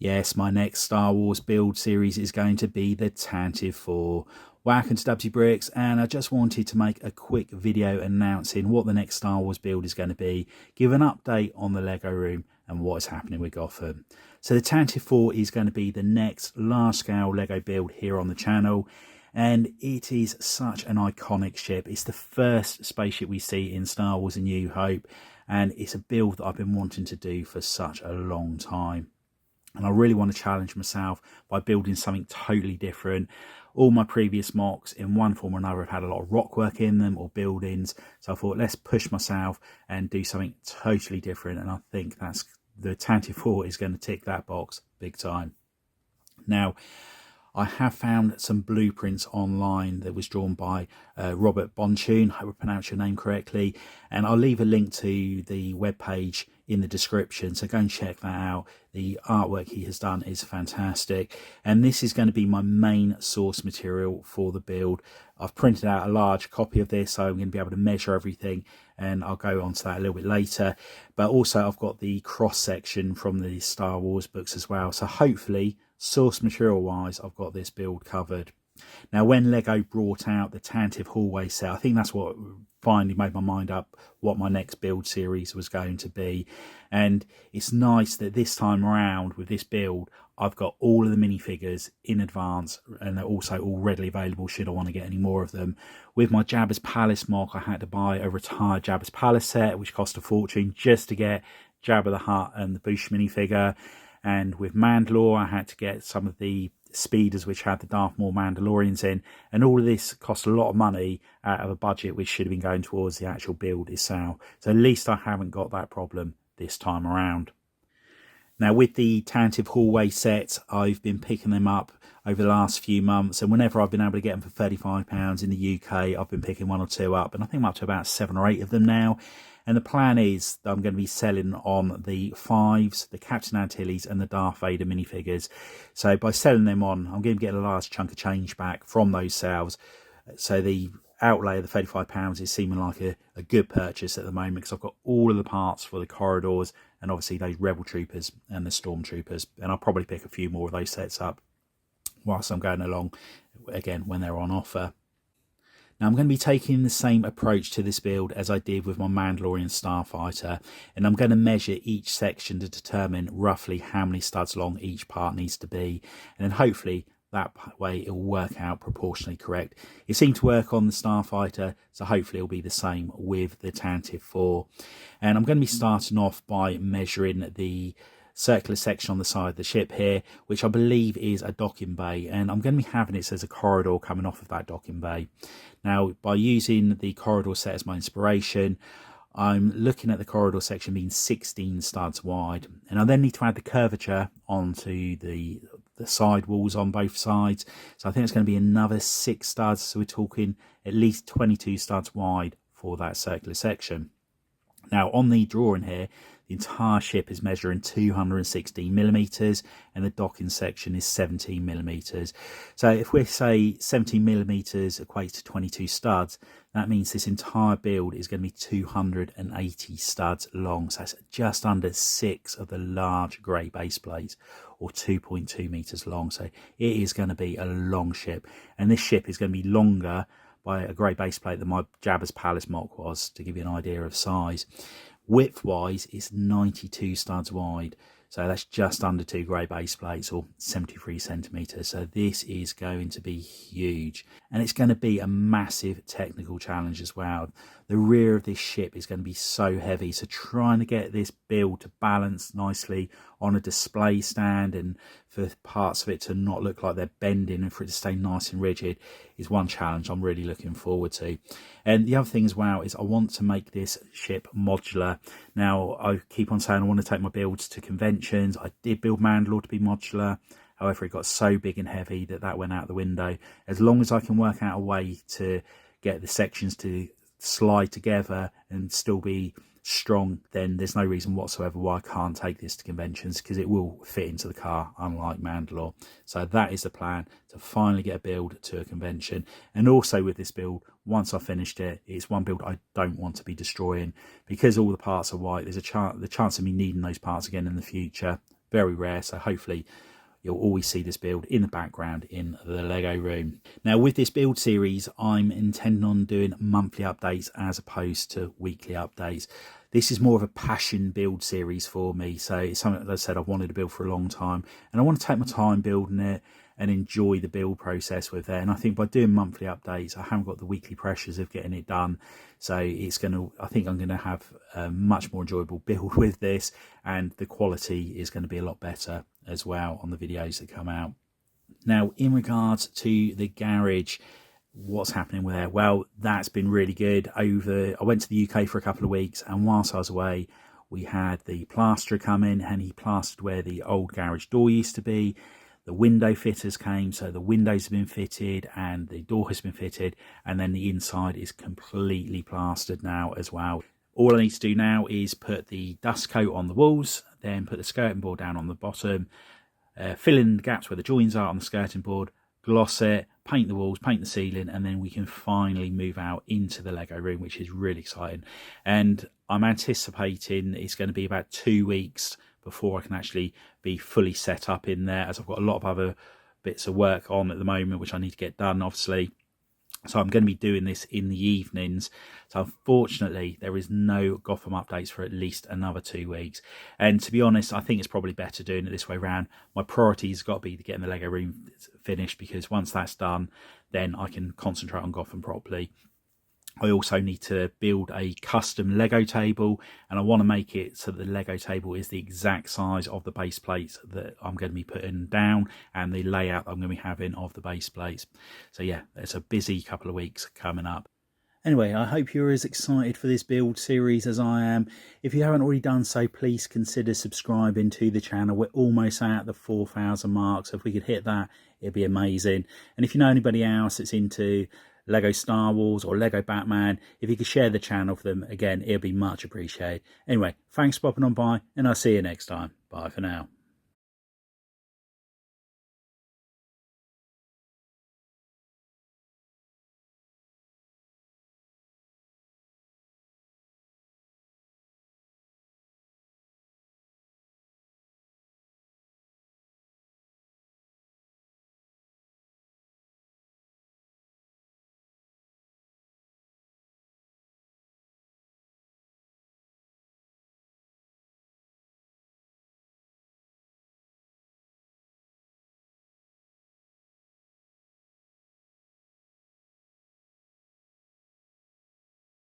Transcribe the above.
Yes, my next Star Wars build series is going to be the Tantive 4. Welcome to WC Bricks, and I just wanted to make a quick video announcing what the next Star Wars build is going to be, give an update on the Lego room and what is happening with Gotham. So the Tantive 4 is going to be the next large-scale Lego build here on the channel, and it is such an iconic ship. It's the first spaceship we see in Star Wars A New Hope, and it's a build that I've been wanting to do for such a long time. And I really want to challenge myself by building something totally different. All my previous MOCs, in one form or another, have had a lot of rock work in them or buildings. So I thought, let's push myself and do something totally different. And I think that's the Tantive 4 is going to tick that box big time. Now, I have found some blueprints online that was drawn by Robert Bonchune. I hope I pronounced your name correctly. And I'll leave a link to the webpage in the description, so go and check that out. The artwork he has done is fantastic, and this is going to be my main source material for the build. I've printed out a large copy of this, so I'm going to be able to measure everything, and I'll go on to that a little bit later. But also I've got the cross section from the Star Wars books as well, so hopefully source material wise I've got this build covered. Now, when Lego brought out the Tantive hallway set, I think that's what finally made my mind up what my next build series was going to be. And it's nice that this time around with this build, I've got all of the minifigures in advance, and they're also all readily available should I want to get any more of them. With my Jabba's Palace MOC, I had to buy a retired Jabba's Palace set, which cost a fortune just to get Jabba the Hutt and the Boosh minifigure. And with Mandalore, I had to get some of the speeders which had the Darth Maul Mandalorians in, and all of this cost a lot of money out of a budget which should have been going towards the actual build itself. So at least I haven't got that problem this time around. Now, with the Tantive hallway set, I've been picking them up over the last few months, and whenever I've been able to get them for £35 in the UK, I've been picking one or two up, and I think I'm up to about 7 or 8 of them now. And the plan is that I'm going to be selling on the 5s, the Captain Antilles and the Darth Vader minifigures. So by selling them on, I'm going to get a large chunk of change back from those sales. So the outlay of the £35 is seeming like a good purchase at the moment, because I've got all of the parts for the corridors and obviously those Rebel Troopers and the Stormtroopers. And I'll probably pick a few more of those sets up whilst I'm going along, again, when they're on offer. Now, I'm going to be taking the same approach to this build as I did with my Mandalorian Starfighter, and I'm going to measure each section to determine roughly how many studs long each part needs to be, and then hopefully that way it will work out proportionally correct. It seemed to work on the Starfighter, so hopefully it'll be the same with the Tantive 4. And I'm going to be starting off by measuring the circular section on the side of the ship here, which I believe is a docking bay, and I'm going to be having it as a corridor coming off of that docking bay. Now, by using the corridor set as my inspiration, I'm looking at the corridor section being 16 studs wide, and I then need to add the curvature onto the side walls on both sides. So I think it's going to be another 6 studs, so we're talking at least 22 studs wide for that circular section. Now, on the drawing here, the entire ship is measuring 216mm, and the docking section is 17mm. So if we say 17mm equates to 22 studs, that means this entire build is going to be 280 studs long. So that's just under 6 of the large grey base plates, or 2.2 meters long. So it is going to be a long ship, and this ship is going to be longer by a grey base plate than my Jabba's Palace MOC was, to give you an idea of size. Width wise, it's 92 studs wide, so that's just under 2 grey base plates, or 73 centimetres. So this is going to be huge, and it's going to be a massive technical challenge as well. The rear of this ship is going to be so heavy, so trying to get this build to balance nicely on a display stand, and for parts of it to not look like they're bending and for it to stay nice and rigid, is one challenge I'm really looking forward to. And the other thing as well is I want to make this ship modular. Now, I keep on saying I want to take my builds to conventions. I did build Mandalore to be modular. However, it got so big and heavy that went out the window. As long as I can work out a way to get the sections to slide together and still be strong, then there's no reason whatsoever why I can't take this to conventions, because it will fit into the car, unlike Mandalore. So that is the plan, to finally get a build to a convention. And also with this build, once I've finished it, it's one build I don't want to be destroying, because all the parts are white. There's the chance of me needing those parts again in the future. very rare, so hopefully you'll always see this build in the background in the Lego room. Now with this build series, I'm intending on doing monthly updates as opposed to weekly updates. This is more of a passion build series for me, so it's something that I said I've wanted to build for a long time, and I want to take my time building it and enjoy the build process with it. And I think by doing monthly updates, I haven't got the weekly pressures of getting it done, so it's going to, I think I'm going to have a much more enjoyable build with this, and the quality is going to be a lot better as well on the videos that come out. Now in regards to the garage, what's happening with there? Well, that's been really good. I went to the UK for a couple of weeks, and whilst I was away, we had the plasterer come in, and he plastered where the old garage door used to be. The window fitters came, so the windows have been fitted and the door has been fitted, and then the inside is completely plastered now as well. All I need to do now is put the dust coat on the walls, then put the skirting board down on the bottom, fill in the gaps where the joins are on the skirting board, gloss it, paint the walls, paint the ceiling, and then we can finally move out into the Lego room, which is really exciting. And I'm anticipating it's going to be about 2 weeks before I can actually be fully set up in there, as I've got a lot of other bits of work on at the moment which I need to get done, obviously. So I'm going to be doing this in the evenings. So unfortunately, there is no Gotham updates for at least another 2 weeks. And to be honest, I think it's probably better doing it this way around. My priority has got to be to get in the Lego room finished, because once that's done, then I can concentrate on Gotham properly. I also need to build a custom Lego table, and I want to make it so that the Lego table is the exact size of the base plates that I'm going to be putting down, and the layout I'm going to be having of the base plates. So yeah, it's a busy couple of weeks coming up. Anyway, I hope you're as excited for this build series as I am. If you haven't already done so, please consider subscribing to the channel. We're almost at the 4,000 mark, so if we could hit that, it'd be amazing. And if you know anybody else that's into Lego Star Wars or Lego Batman, if you could share the channel for them, again, it'll be much appreciated. Anyway, thanks for popping on by, and I'll see you next time. Bye for now.